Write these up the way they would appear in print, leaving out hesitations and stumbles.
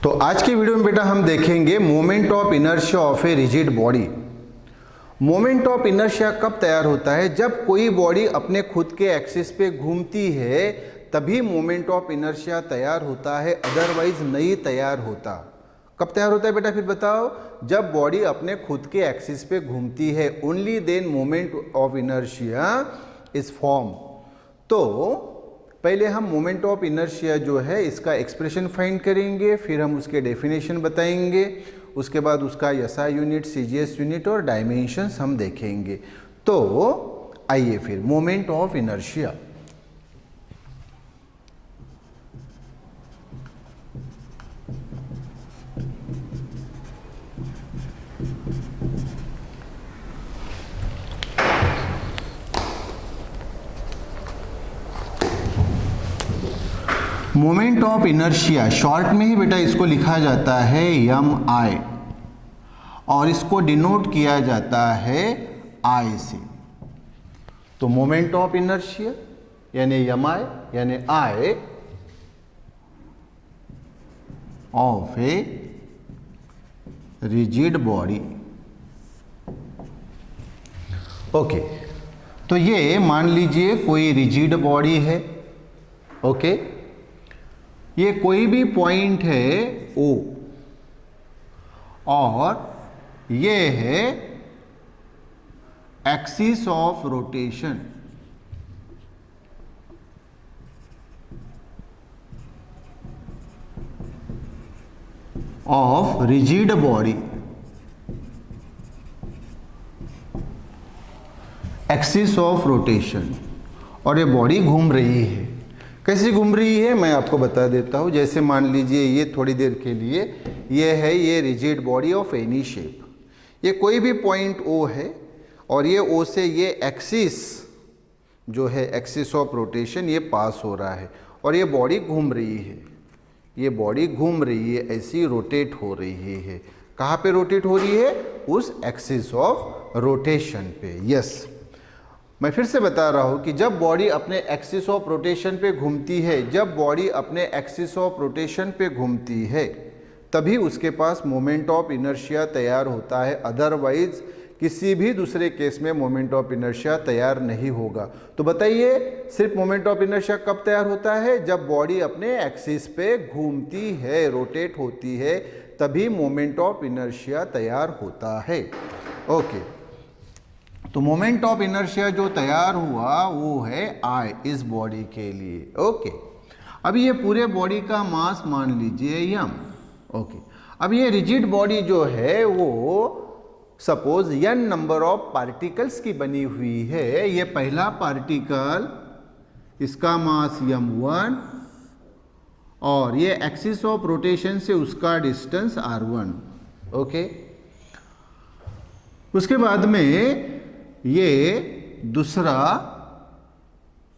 तो आज की वीडियो में बेटा हम देखेंगे moment of inertia of a rigid body. Moment of inertia कब तैयार होता है? जब कोई बॉडी अपने खुद के एक्सिस पे घूमती है तभी मोमेंट ऑफ इनर्शिया तैयार होता है, अदरवाइज नहीं तैयार होता। कब तैयार होता है बेटा फिर बताओ? जब बॉडी अपने खुद के एक्सिस पे घूमती है, only then moment of inertia is form. तो पहले हम मोमेंट ऑफ इनर्शिया जो है इसका एक्सप्रेशन फाइंड करेंगे, फिर हम उसके डेफिनेशन बताएंगे, उसके बाद उसका एसआई यूनिट, सीजीएस यूनिट और डायमेंशंस हम देखेंगे। तो आइए फिर moment of inertia. Moment of inertia short में ही बेटा इसको लिखा जाता है MI और इसको डिनोट किया जाता है I से। तो मोमेंट ऑफ इनर्शिया यानी MI यानी I of a rigid body. Okay, तो ये मान लीजिए कोई रिजिड बॉडी है। ओके, ये कोई भी पॉइंट है O और ये है axis of rotation. Of rigid body, axis of rotation, और ये बॉडी घूम रही है। कैसे घूम रही है मैं आपको बता देता हूँ। जैसे मान लीजिए ये थोड़ी देर के लिए ये है ये rigid body of any shape. ये कोई भी पॉइंट O है और ये O से ये एक्सिस जो है एक्सिस ऑफ रोटेशन ये पास हो रहा है और ये बॉडी घूम रही है। ये बॉडी घूम रही है, ऐसी रोटेट हो रही है। कहाँ पे रोटेट हो रही है? उस एक्सिस ऑफ रोटेशन पे। यस, मैं फिर से बता रहा हूँ कि जब बॉडी अपने एक्सिस ऑफ रोटेशन पे घूमती है, जब बॉडी अपने एक्सिस ऑफ रोटेशन पे घूमती है तभी उसके पास मोमेंट ऑफ इनर्शिया तैयार होता है, अदरवाइज किसी भी दूसरे केस में मोमेंट ऑफ इनर्शिया तैयार नहीं होगा। तो बताइए सिर्फ मोमेंट ऑफ इनर्शिया कब तैयार होता है? जब बॉडी अपने एक्सिस पे घूमती है, रोटेट होती है, तभी मोमेंट ऑफ इनर्शिया तैयार होता है। ओके, तो मोमेंट ऑफ इनर्शिया जो तैयार हुआ वो है I इस बॉडी के लिए। ओके, अब ये पूरे बॉडी का मास मान लीजिए m। ओके, अब ये रिजिड बॉडी जो है वो suppose n number of particles की बनी हुई है। ये पहला पार्टिकल, इसका मास m1 और ये एक्सिस ऑफ रोटेशन से उसका डिस्टेंस r1। ओके, उसके बाद में ये दूसरा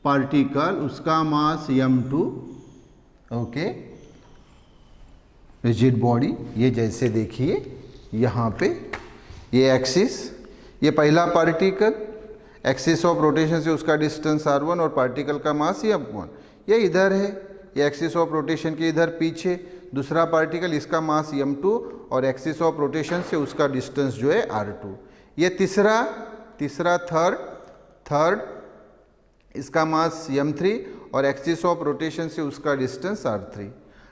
पार्टिकल, उसका मास m2। ओके, रिजिड बॉडी ये जैसे देखिए यहाँ पे ये एक्सिस, ये पहला पार्टिकल, एक्सिस ऑफ रोटेशन से उसका डिस्टेंस r1 और पार्टिकल का मास m1। ये इधर है, ये एक्सिस ऑफ रोटेशन के इधर पीछे दूसरा पार्टिकल, इसका मास m2 और एक्सिस ऑफ रोटेशन से उसका डिस्टेंस जो है r2। ये तीसरा थर्ड, इसका मास m3 और एक्सिस ऑफ रोटेशन से उसका डिस्टेंस r3।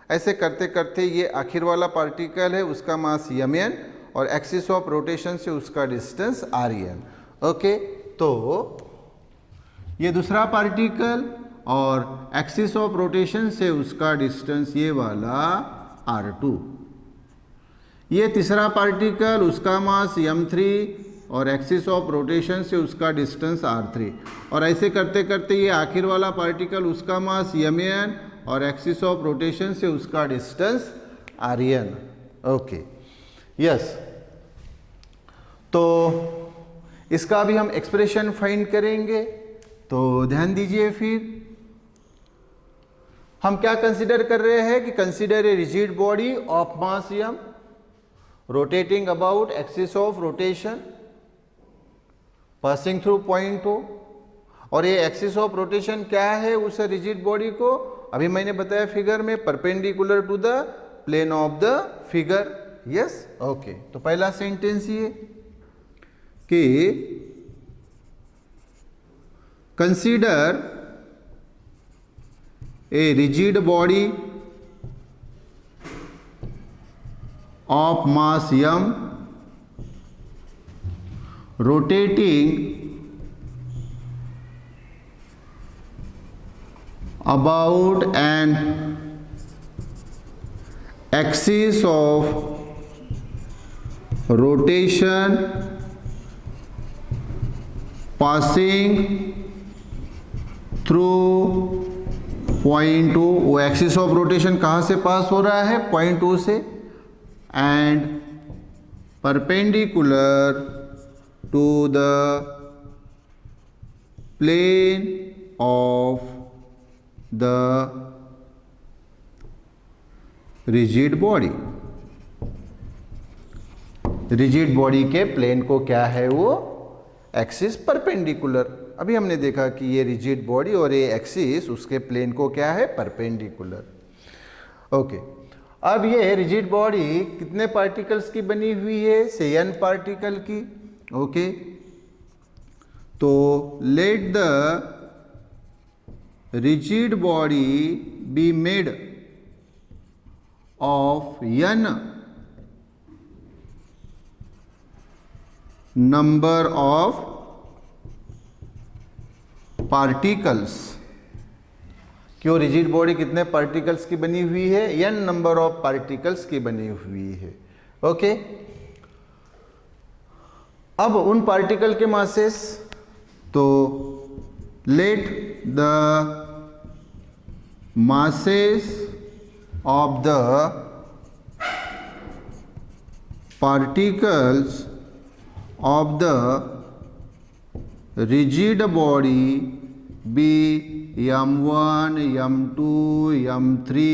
ऐसे करते करते ये आखिर वाला पार्टिकल है, उसका मास mn और एक्सिस ऑफ रोटेशन से उसका डिस्टेंस rn। ओके, तो ये दूसरा पार्टिकल और एक्सिस ऑफ रोटेशन से उसका डिस्टेंस ये वाला r2। ये तीसरा पार्टिकल, उसका मास m3 और एक्सिस ऑफ रोटेशन से उसका डिस्टेंस r3। और ऐसे करते करते ये आखिर वाला पार्टिकल, उसका मास mn और एक्सिस ऑफ रोटेशन से उसका डिस्टेंस rn। ओके, यस, तो इसका भी हम एक्सप्रेशन फाइंड करेंगे। तो ध्यान दीजिए, फिर हम क्या कंसीडर कर रहे हैं कि consider a rigid body of mass m rotating about axis of rotation passing through point O। और ये एक्सिस ऑफ रोटेशन क्या है उस रिजिड बॉडी को? अभी मैंने बताया फिगर में, perpendicular to the plane of the figure. Yes, okay. तो पहला सेंटेंस ये कि consider a rigid body of mass m rotating about an axis of rotation passing through point 2। वो एक्सिस ऑफ रोटेशन कहाँ से पास हो रहा है? पॉइंट 2 से। And perpendicular to the plane of the rigid body. Rigid body के plane को क्या है? वो एक्सिस परपेंडिकुलर। अभी हमने देखा कि ये रिजिड बॉडी और ये एक्सिस उसके प्लेन को क्या है? परपेंडिकुलर। ओके, अब ये रिजिड बॉडी कितने पार्टिकल्स की बनी हुई है? से n पार्टिकल की। ओके, तो let the rigid body be made of n number of particles. क्यों? रिजिड बॉडी कितने पार्टिकल्स की बनी हुई है? n नंबर ऑफ पार्टिकल्स की बनी हुई है। ओके, अब उन पार्टिकल के मासेस, तो let the masses of the particles of the rigid body be m1, m2, m3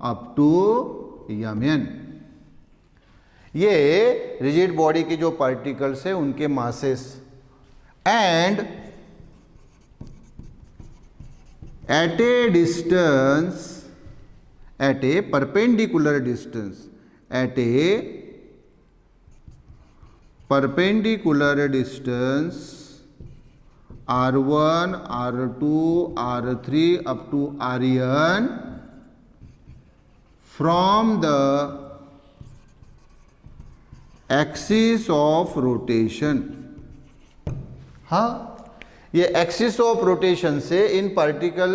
up to mn। ये रिजिड बॉडी के जो पार्टिकल्स है उनके masses and at a distance, at a perpendicular distance, at a perpendicular distance r1, r2, r3 up to rn from the axis of rotation। हाँ, ये axis of rotation से इन particle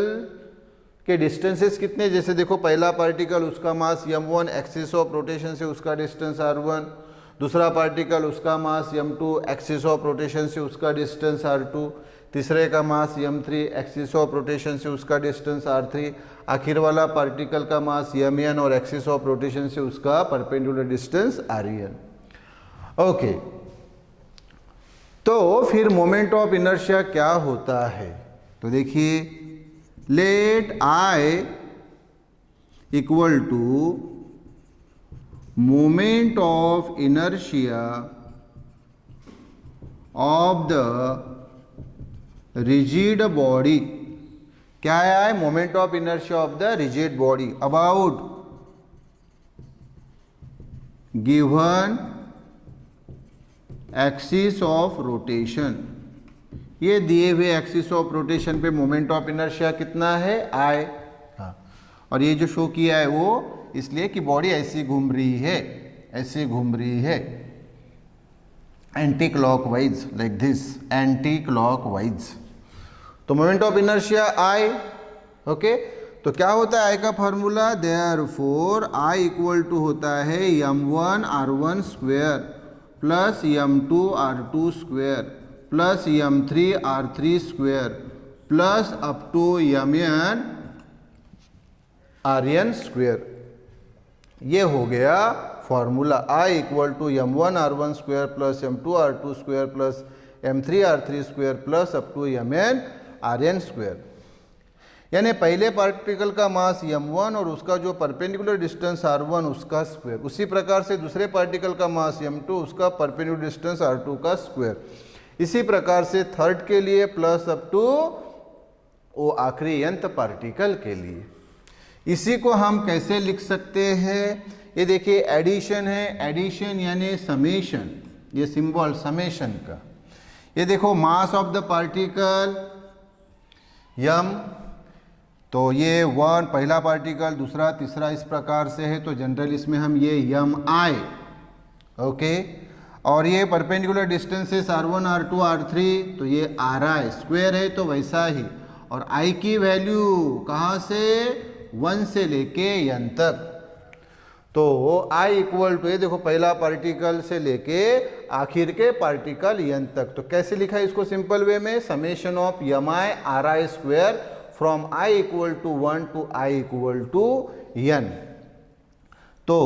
के distances कितने? जैसे देखो, पहला पार्टिकल उसका मास m1, एक्सिस ऑफ रोटेशन से उसका डिस्टेंस r1। दूसरा पार्टिकल उसका मास m2, एक्सिस ऑफ रोटेशन से उसका डिस्टेंस r2। तीसरे का मास m3, एक्सिस ऑफ रोटेशन से उसका डिस्टेंस r3। आखिर वाला पार्टिकल का मास mn और एक्सिस ऑफ रोटेशन से उसका परपेंडिकुलर डिस्टेंस rn। ओके, तो फिर मोमेंट ऑफ इनर्शिया क्या होता है? तो देखिए, let I equal to moment of inertia of the rigid body. क्या है? Moment of inertia of the rigid body about given axis of rotation. ये दिए हुए एक्सिस ऑफ रोटेशन पे मोमेंट ऑफ इनर्शिया कितना है? I। हाँ, और ये जो शो किया है वो इसलिए कि बॉडी ऐसी घूम रही है, ऐसे घूम रही है, anti clockwise, like this, anti clockwise. तो moment of inertia I। Okay, तो क्या होता है I का formula? Therefore I equal to होता है m1 r1 square plus m2 r2 square plus m3 r3 square plus up to mn rn square. ये हो गया formula. I equal to m1 r1 square plus m2 r2 square plus m3 r3 square plus up to mn rn square. यानी पहले particle का मास m1 और उसका जो perpendicular distance r1 उसका स्क्वायर, उसी प्रकार से दूसरे पार्टिकल का मास m2 उसका परपेंडिकुलर डिस्टेंस r2 का स्क्वायर। इसी प्रकार से थर्ड के लिए प्लस अप टू वो आखिरी nth पार्टिकल के लिए। इसी को हम कैसे लिख सकते हैं, ये देखिए एडिशन है, एडिशन यानी समेशन, ये सिंबल समेशन का। ये देखो मास ऑफ द पार्टिकल यम, तो ये वन पहला पार्टिकल, दूसरा तीसरा इस प्रकार से है, तो जनरल इसमें हम ये यम आई, ओके। और ये perpendicular distances R1 R2 R3, तो ये आर आई स्क्वायर है, तो वैसा ही। और आई की वैल्यू कहाँ से, 1 से लेके n तक, तो आई इक्वल टू, ये देखो पहला पार्टिकल से लेके आखिर के पार्टिकल n तक। तो कैसे लिखा है इसको सिंपल वे में, summation of M I R I square from I equal to 1 to I equal to n। तो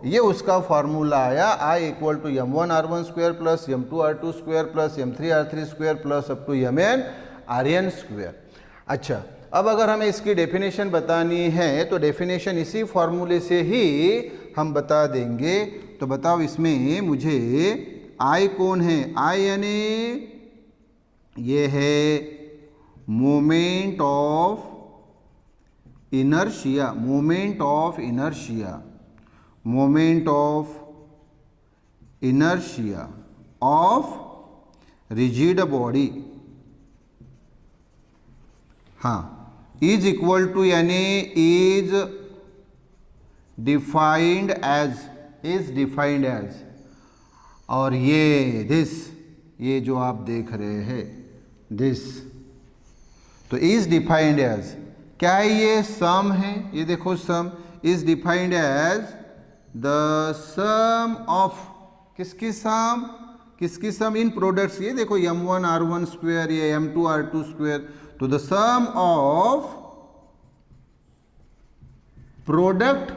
ये उसका फॉर्मूला आया, I equal to m1 r1 square plus m2 r2 square plus m3 r3 square plus up to mn rn square. अच्छा, अब अगर हमें इसकी definition बतानी है तो डेफिनेशन इसी फॉर्मूले से ही हम बता देंगे। तो बताओ इसमें मुझे आई कौन है, आई यानी ये है moment of inertia, moment of inertia, moment of inertia of rigid body, हाँ, इज इक्वल टू यानी is defined as, is defined as, और ये दिस, ये जो आप देख रहे हैं दिस, तो इज डिफाइंड एज क्या है, ये सम है, ये देखो sum is defined as the sum of, किसकी सम, किसकी सम, इन प्रोडक्ट्स, ये देखो m1 r1 स्क्वायर, ये m2 r2 स्क्वायर, तो the sum of product,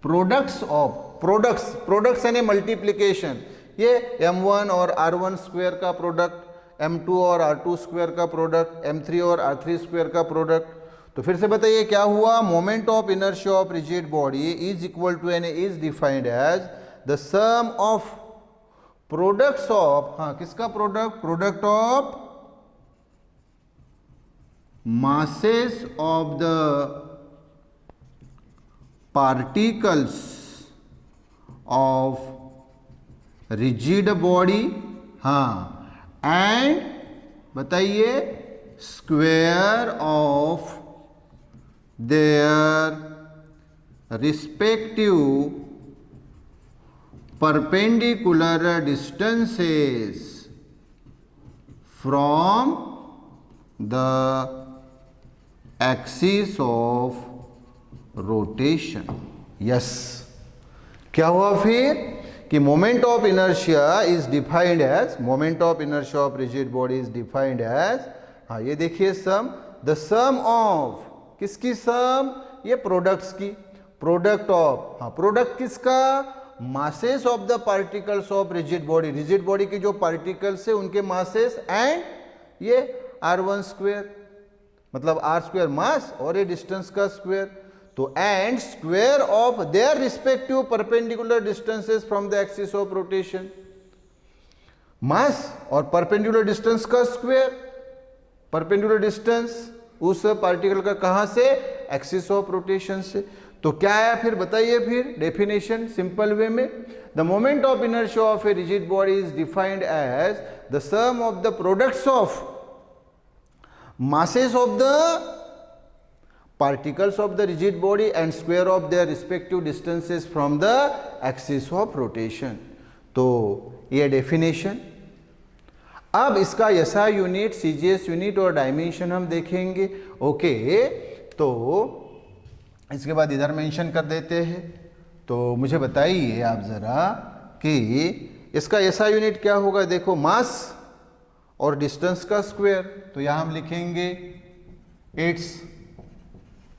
products of, products, products यानी मल्टीप्लीकेशन, ये m1 और r1 स्क्वायर का प्रोडक्ट, m2 और r2 स्क्वायर का प्रोडक्ट, m3 और r3 स्क्वायर का प्रोडक्ट। तो फिर से बताइए क्या हुआ, moment of inertia of rigid body is equal to यानी is defined as the sum of products of, हाँ किसका product, product of masses of the particles of rigid body, हाँ, एंड बताइए square of their respective perpendicular distances from the axis of rotation। Yes, क्या हुआ फिर कि moment of inertia is defined as, moment of inertia of rigid body is defined as, हाँ ये देखिए सम, the sum of, किसकी सम, ये प्रोडक्ट्स की, प्रोडक्ट ऑफ, हाँ प्रोडक्ट किसका, masses of the particles of rigid body, rigid body के जो पार्टिकल्स है उनके मासेस, एंड ये r1 स्क्वायर मतलब r स्क्वायर मास और ये डिस्टेंस का स्क्वायर, तो and square of their respective perpendicular distances from the axis of rotation, mass और परपेंडिकुलर डिस्टेंस का स्क्वायर, परपेंडिकुलर डिस्टेंस उस पार्टिकल का कहां से, एक्सिस ऑफ रोटेशन से। तो क्या आया फिर बताइए, फिर डेफिनेशन सिंपल वे में, the moment of inertia of a rigid body is defined as the sum of the products of masses of the particles of the rigid body and square of their respective distances from the axis of rotation। तो ये definition. अब इसका SI unit, CGS unit और dimension हम देखेंगे। Okay, तो इसके बाद इधर मेंशन कर देते हैं। तो मुझे बताइए आप ज़रा कि इसका SI यूनिट क्या होगा। देखो मास और डिस्टेंस का स्क्वायर, तो यहाँ हम लिखेंगे it's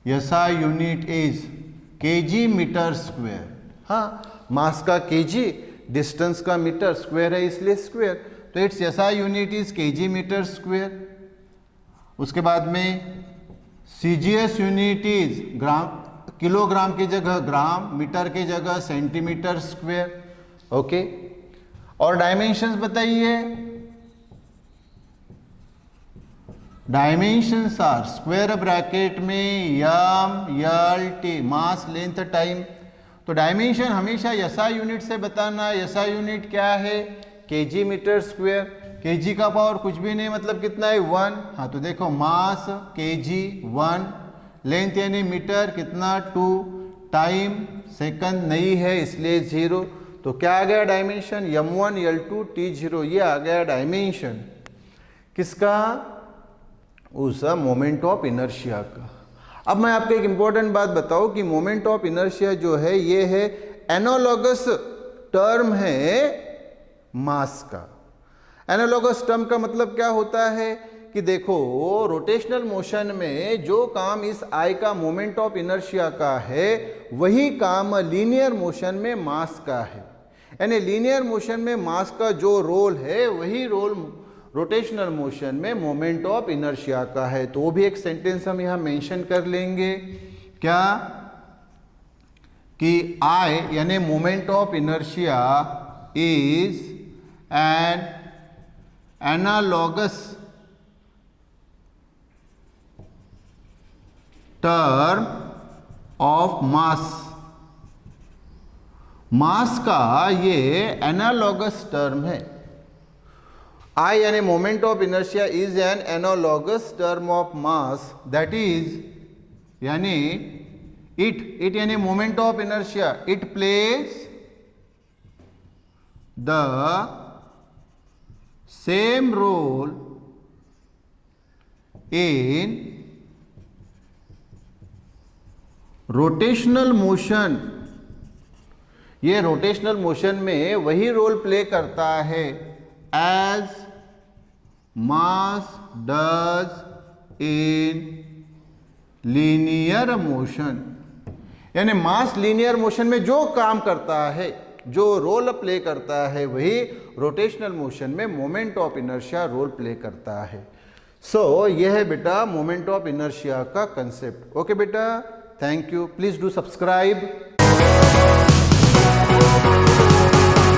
SI unit is kg metre square. हाँ, मास का kg, डिस्टेंस का मीटर, स्क्वायर है इसलिए स्क्वायर, तो it's SI unit is kg metre square. उसके बाद में CGS unit is gram, kilogram की जगह ग्राम, मीटर की जगह सेंटीमीटर स्क्वायर। ओके, और डायमेंशंस बताइए। डायमेंशंस आर स्क्वायर ब्रैकेट में M L T mass length time. तो डायमेंशन हमेशा एसआई यूनिट से बताना। एसआई यूनिट क्या है? KG metre square. केजी का पावर कुछ भी नहीं, मतलब कितना है 1। हाँ तो देखो मास केजी 1, लेंथ यानी मीटर कितना 2, टाइम सेकंड नहीं है इसलिए 0। तो क्या आ गया डायमेंशन? m1 l2 t0, ये आ गया डायमेंशन किसका? उस मोमेंट ऑफ इनर्शिया का। अब मैं आपको एक इंपॉर्टेंट बात बताऊं कि मोमेंट ऑफ इनर्शिया जो है ये है एनालॉगस टर्म है मास का। एनालॉगस टर्म का मतलब क्या होता है कि देखो रोटेशनल मोशन में जो काम इस आई का मोमेंट ऑफ इनर्शिया का है वही काम लीनियर मोशन में मास का है। यानी लीनियर मोशन में मास का जो रोल है वही रोल रोटेशनल मोशन में मोमेंट ऑफ इनर्शिया का है। तो वो भी एक सेंटेंस हम यहां मेंशन कर लेंगे क्या? कि आई यानी moment of inertia is an analogous term of mass. Mass का ये एनालॉगस टर्म है। I यानी moment of inertia is an analogous term of mass, that is यानी इट यानी moment of inertia, it plays the same role in rotational motion. ये rotational motion में वही role play करता है as mass does in linear motion. यानी mass linear motion में जो काम करता है, जो रोल प्ले करता है, वही रोटेशनल मोशन में moment of inertia role play करता है। सो यह है बेटा मोमेंट ऑफ इनर्शिया का कंसेप्ट। ओके बेटा, thank you. Please do subscribe.